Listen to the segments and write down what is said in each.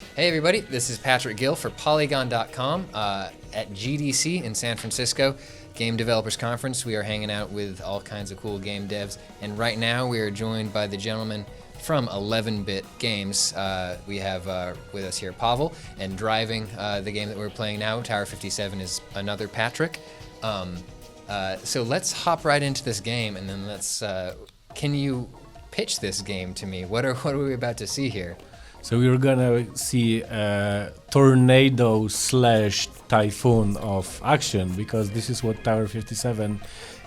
Hey everybody, this is Patrick Gill for Polygon.com at GDC in San Francisco, Game Developers Conference. We are hanging out with all kinds of cool game devs, and right now we are joined by the gentleman from 11-Bit Games. We have with us here Pavel, and driving the game that we're playing now, Tower 57, is another Patrick. So let's hop right into this game, and then can you pitch this game to me? What are we about to see here? So we're gonna see a tornado / typhoon of action, because this is what Tower 57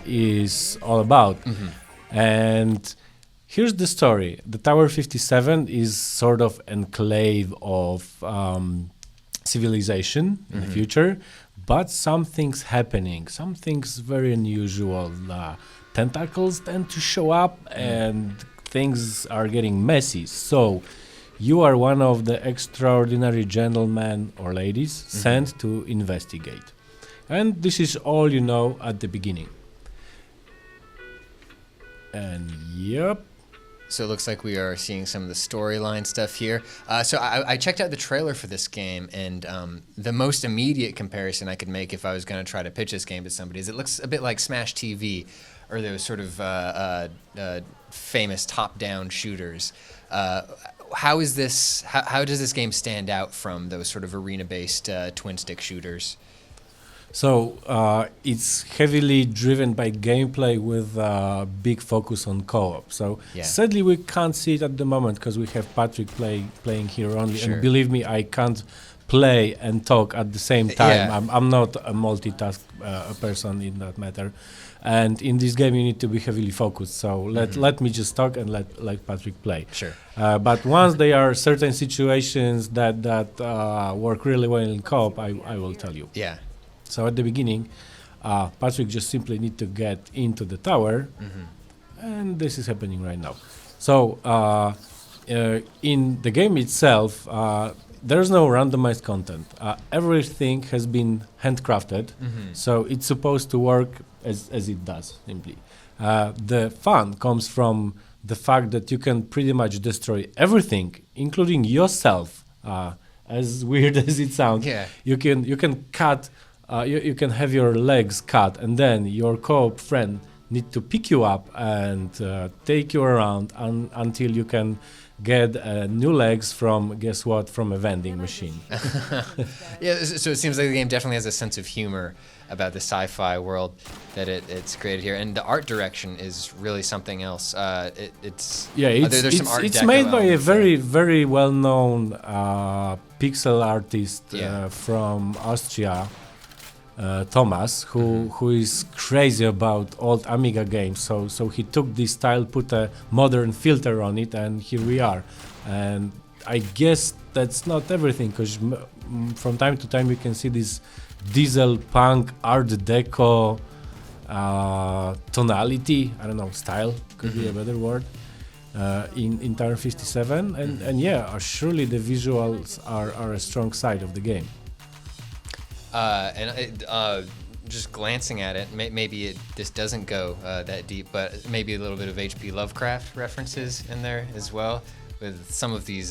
is all about. Mm-hmm. And here's the story. The Tower 57 is sort of enclave of civilization in the future, but something's happening. Something's very unusual. Tentacles tend to show up and things are getting messy. So you are one of the extraordinary gentlemen or ladies sent to investigate. And this is all you know at the beginning. And yep. So it looks like we are seeing some of the storyline stuff here. So I checked out the trailer for this game, and the most immediate comparison I could make if I was going to try to pitch this game to somebody is it looks a bit like Smash TV, or those sort of famous top-down shooters. How does this game stand out from those sort of arena-based twin-stick shooters? So it's heavily driven by gameplay with a big focus on co-op. So sadly we can't see it at the moment because we have Patrick playing here only. Sure. And believe me, I can't play and talk at the same time. Yeah. I'm not a multitask person in that matter. And in this game you need to be heavily focused. So let me just talk and let Patrick play. Sure. But once there are certain situations that work really well in co-op, I will tell you. Yeah. So at the beginning, Patrick just simply need to get into the tower, and this is happening right now. So in the game itself, there's no randomized content. Everything has been handcrafted, so it's supposed to work as it does, simply. The fun comes from the fact that you can pretty much destroy everything, including yourself, as weird as it sounds. Yeah. You can cut... you can have your legs cut, and then your co-op friend need to pick you up and take you around until you can get new legs from, guess what, from a vending machine. Yeah, so it seems like the game definitely has a sense of humor about the sci-fi world that it's created here, and the art direction is really something else. There's some art it's deco made by a elements very, there. very well-known pixel artist from Austria, Thomas, who is crazy about old Amiga games. So he took this style, put a modern filter on it, and here we are. And I guess that's not everything, because from time to time you can see this diesel punk art deco tonality. I don't know, style could be a better word. In Tower 57, and yeah, surely the visuals are a strong side of the game. Just glancing at it, maybe this doesn't go that deep, but maybe a little bit of H.P. Lovecraft references in there as well, with some of these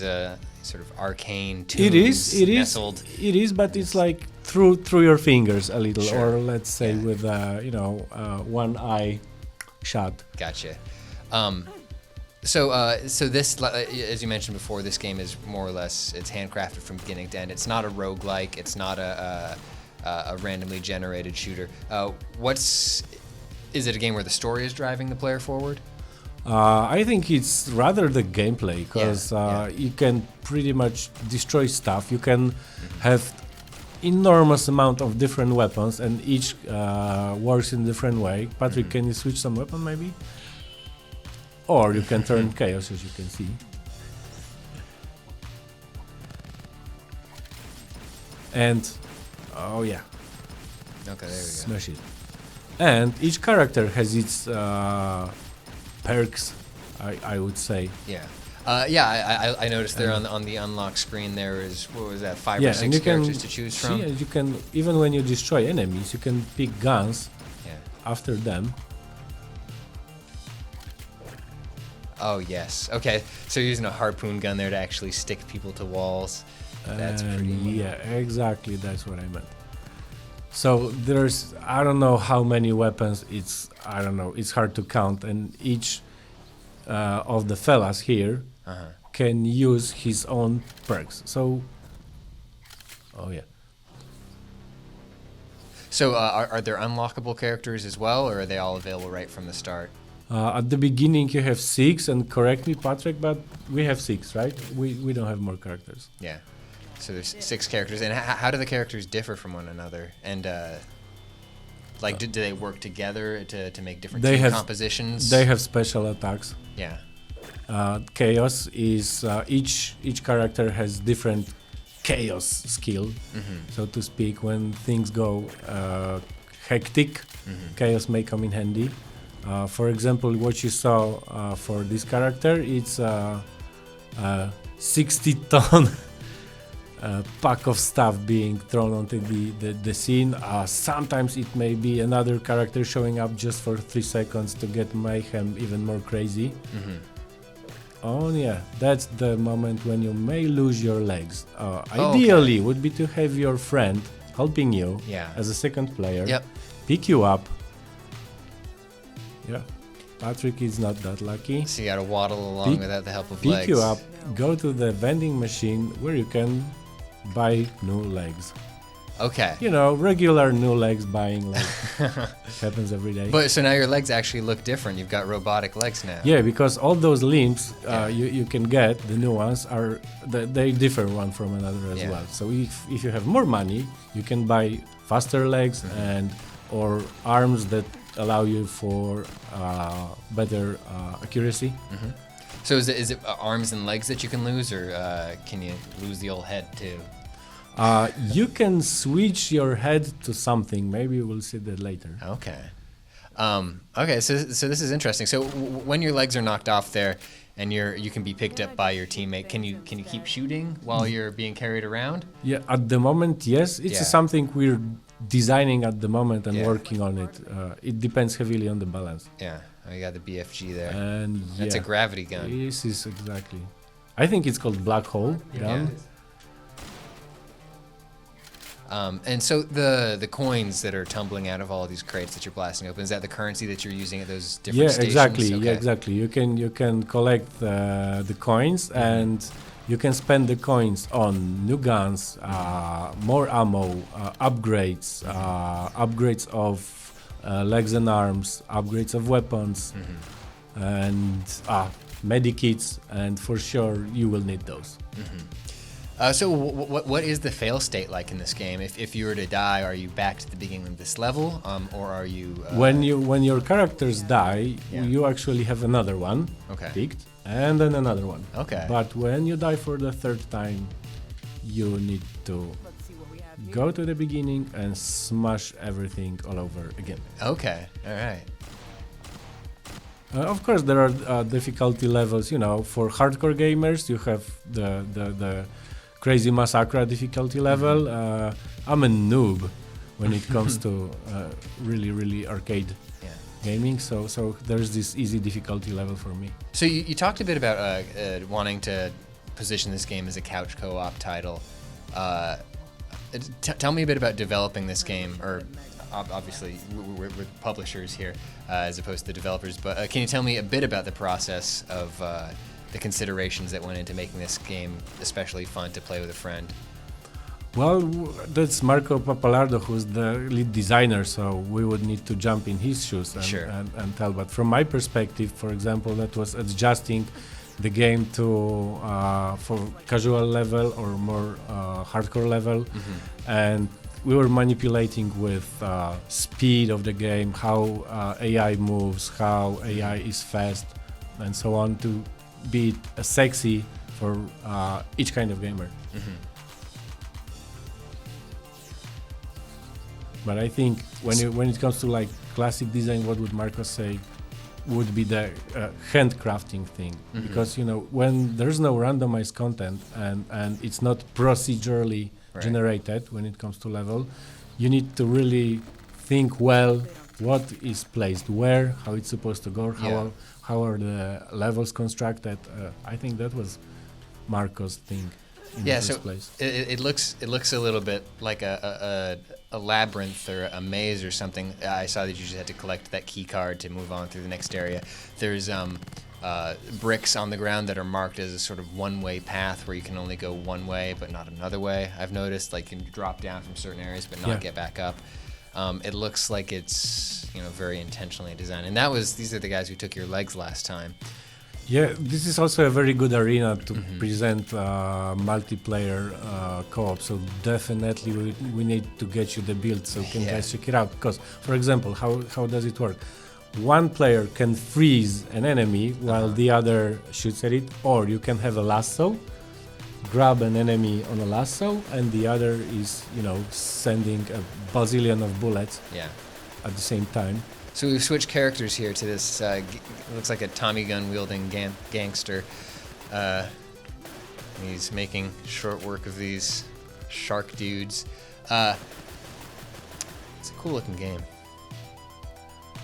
sort of arcane tunes nestled. It is, but it's like through your fingers a little, Sure. or let's say with one eye shot. Gotcha. So this, as you mentioned before, this game is more or less, it's handcrafted from beginning to end. It's not a roguelike. It's not a randomly generated shooter. Is it a game where the story is driving the player forward? I think it's rather the gameplay, because you can pretty much destroy stuff. You can have enormous amount of different weapons, and each works in a different way. Patrick, can you switch some weapon maybe? Or you can turn chaos, as you can see. And oh yeah, Okay, there we go. smash it. And each character has its perks, I would say. Yeah. I noticed there on the unlock screen there is, what was that, 5 or Yeah, 6 and you can characters to choose from? see, you can, even when you destroy enemies, you can pick guns Yeah. after them. Oh yes. Okay. So you're using a harpoon gun there to actually stick people to walls. That's pretty neat. Yeah, exactly. That's what I meant. So there's, I don't know how many weapons. I don't know. It's hard to count, and each of the fellas here can use his own perks. So, oh yeah. So are there unlockable characters as well, or are they all available right from the start? At the beginning you have 6, and correct me, Patrick, but we have 6, right? We don't have more characters. Yeah. So there's 6 characters, and how do the characters differ from one another? And like, do they work together to make different team compositions? They have special attacks. Yeah. Chaos is each character has different chaos skill, so to speak. When things go hectic, chaos may come in handy. For example, what you saw for this character, it's a 60-ton pack of stuff being thrown onto the scene. Sometimes it may be another character showing up just for 3 seconds to get mayhem even more crazy. Oh yeah, that's the moment when you may lose your legs. Ideally would be to have your friend helping you as a second player, pick you up. Yeah, Patrick is not that lucky. So you gotta waddle along without the help of legs. Pick you up, go to the vending machine where you can buy new legs. Okay. You know, regular new legs buying legs. Happens every day. But so now your legs actually look different. You've got robotic legs now. Yeah, because all those limbs you can get, the new ones, they differ one from another as well. So if you have more money, you can buy faster legs or arms that allow you for better accuracy. So is it arms and legs that you can lose, or can you lose the old head too? You can switch your head to something. Maybe we'll see that later. Okay. Okay. So this is interesting. So when your legs are knocked off there, and you can be picked up by your teammate, can you keep shooting while you're being carried around? Yeah. At the moment, yes. It's something we're designing at the moment and working on it. It depends heavily on the balance. Yeah. Oh, you got the BFG there. And that's a gravity gun. This is exactly. I think it's called black hole gun. And so the coins that are tumbling out of all of these crates that you're blasting open, is that the currency that you're using at those different stations? Exactly. Okay. Yeah, exactly. You can collect the coins, and you can spend the coins on new guns, more ammo, upgrades, upgrades of legs and arms, upgrades of weapons, and medikits, and for sure you will need those. So what is the fail state like in this game? If you were to die, are you back to the beginning of this level, or are you? When your characters die, you actually have another one picked, and then another one. Okay. But when you die for the 3rd time, you need to go to the beginning and smash everything all over again. Okay. All right. Of course, there are difficulty levels. You know, for hardcore gamers, you have the crazy massacre difficulty level. I'm a noob when it comes to really arcade gaming, so there's this easy difficulty level for me. So you talked a bit about wanting to position this game as a couch co-op title. Tell me a bit about developing this game, or obviously we're publishers here as opposed to developers, but can you tell me a bit about the process of the considerations that went into making this game especially fun to play with a friend? Well, that's Marco Pappalardo, who's the lead designer, so we would need to jump in his shoes and tell. But from my perspective, for example, that was adjusting the game to for casual level or more hardcore level, and we were manipulating with speed of the game, how AI moves, how AI is fast, and so on, to be sexy for each kind of gamer. But I think when it comes to like classic design, what would Marcos say would be the handcrafting thing, because you know, when there's no randomized content and it's not procedurally generated when it comes to level, you need to really think well what is placed where, how it's supposed to go, how are the levels constructed. I think that was Marco's thing. in the first so place. it looks a little bit like a labyrinth or a maze or something. I saw that you just had to collect that key card to move on through the next area. There's bricks on the ground that are marked as a sort of one-way path where you can only go one way but not another way. I've noticed, like, you can drop down from certain areas but not get back up. It looks like it's very intentionally designed. And these are the guys who took your legs last time. Yeah, this is also a very good arena to present multiplayer co-op. So definitely we need to get you the build so you can guys check it out. Because, for example, how does it work? One player can freeze an enemy while the other shoots at it, or you can have a lasso, grab an enemy on a lasso, and the other is, sending a bazillion of bullets at the same time. So we've switched characters here to this, looks like a Tommy gun wielding gangster. He's making short work of these shark dudes. It's a cool looking game.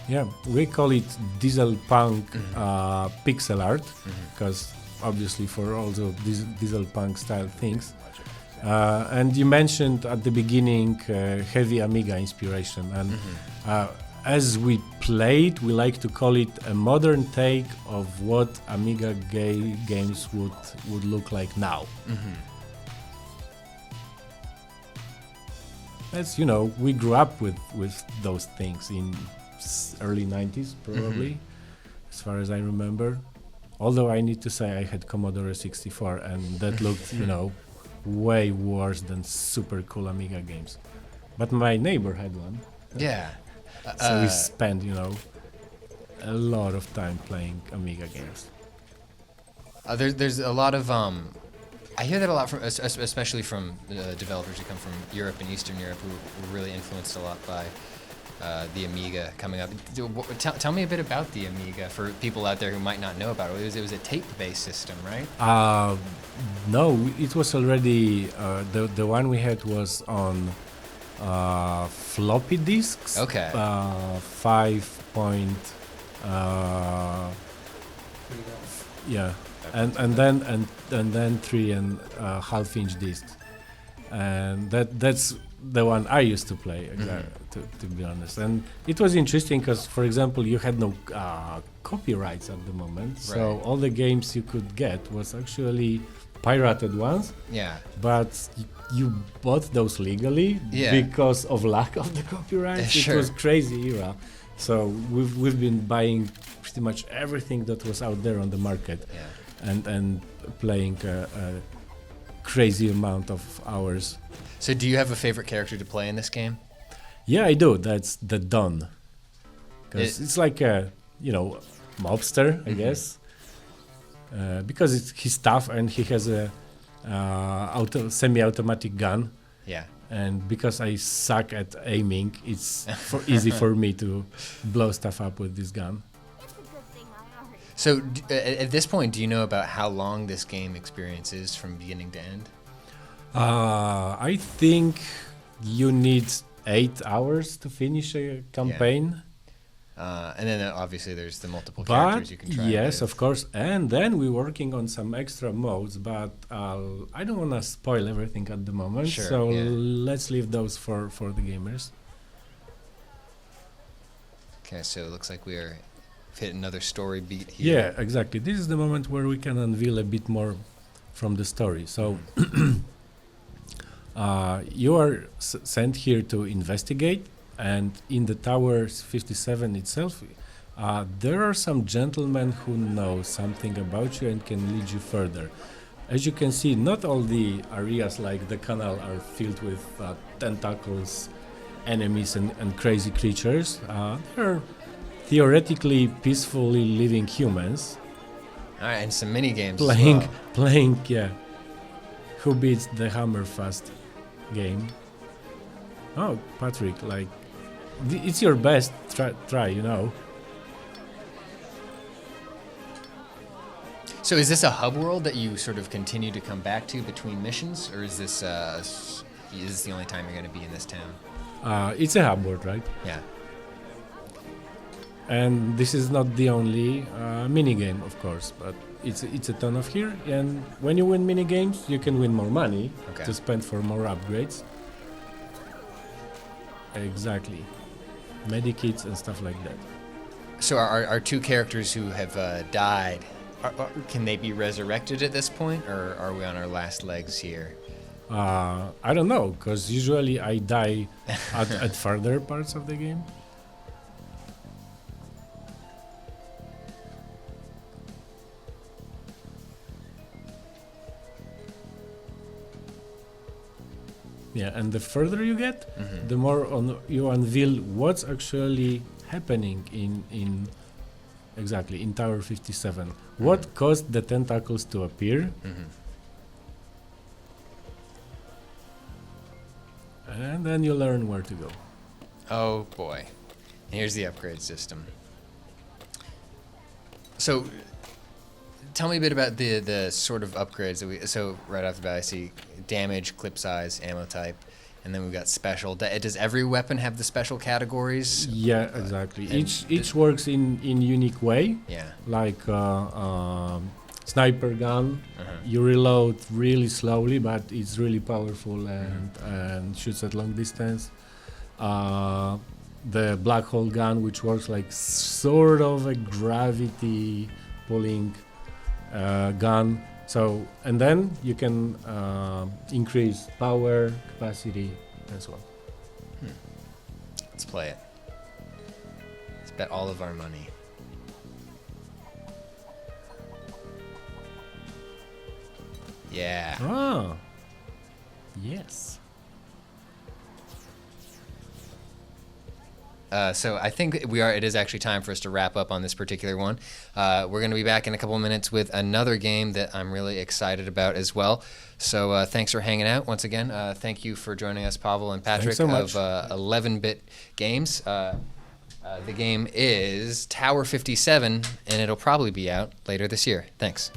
Yeah, we call it diesel punk pixel art, because obviously for all the diesel punk style things. And you mentioned at the beginning heavy Amiga inspiration, and as we played, we like to call it a modern take of what Amiga games would look like now. As we grew up with those things in early 90s, probably, as far as I remember. Although I need to say I had Commodore 64, and that looked, way worse than super cool Amiga games. But my neighbor had one. Yeah. So we spent, a lot of time playing Amiga games. There's a lot of I hear that a lot from, especially from developers who come from Europe and Eastern Europe, who were really influenced a lot by the Amiga coming up. Tell me a bit about the Amiga for people out there who might not know about it. It was a tape-based system, right? No, it was already the one we had was on floppy disks. Okay. 5. Yeah, and then 3.5-inch discs, and that's the one I used to play, to be honest. And it was interesting because, for example, you had no copyrights at the moment, so all the games you could get was actually pirated ones. Yeah. But you bought those legally because of lack of the copyrights. Sure. It was crazy era. So we've been buying pretty much everything that was out there on the market, and playing a crazy amount of hours. So do you have a favorite character to play in this game? Yeah, I do. That's the Don. Because it's like a, mobster, I guess. Because he's tough and he has a semi-automatic gun. Yeah. And because I suck at aiming, it's easy for me to blow stuff up with this gun. So at this point, do you know about how long this game experience is from beginning to end? I think you need 8 hours to finish a campaign. And then obviously there's the multiple characters you can try. Yes, of course. And then we're working on some extra modes, but I don't want to spoil everything at the moment. Sure, so let's leave those for the gamers. Okay, so it looks like we've hit another story beat here. Yeah, exactly. This is the moment where we can unveil a bit more from the story. So you are sent here to investigate. And in the Tower 57 itself, there are some gentlemen who know something about you and can lead you further. As you can see, not all the areas like the canal are filled with tentacles, enemies and crazy creatures. They're theoretically peacefully living humans. All right, and some mini games playing, Who Beats the Hammerfast game. Oh, Patrick, it's your best try. So is this a hub world that you sort of continue to come back to between missions, or is this the only time you're going to be in this town? It's a hub world, right? Yeah. And this is not the only mini game, of course, but it's a ton of here. And when you win mini games, you can win more money to spend for more upgrades. Exactly, medikits and stuff like that. So our two characters who have died, can they be resurrected at this point, or are we on our last legs here? I don't know, because usually I die at further parts of the game. Yeah, and the further you get, the more you unveil what's actually happening in exactly in Tower 57. What caused the tentacles to appear? And then you learn where to go. Oh boy, here's the upgrade system. So, tell me a bit about the sort of upgrades that we. So right off the bat, I see damage, clip size, ammo type, and then we've got special. Does every weapon have the special categories? Yeah, exactly. Each works in unique way. Yeah. Like sniper gun, you reload really slowly, but it's really powerful and shoots at long distance. The black hole gun, which works like sort of a gravity pulling gun. So, and then you can increase power, capacity, and so on. Let's play it. Let's bet all of our money. Yeah. Ah, yes. So I think it is actually time for us to wrap up on this particular one. We're going to be back in a couple of minutes with another game that I'm really excited about as well. So thanks for hanging out once again. Thank you for joining us, Pavel and Patrick so much. of 11-Bit Games. The game is Tower 57, and it'll probably be out later this year. Thanks.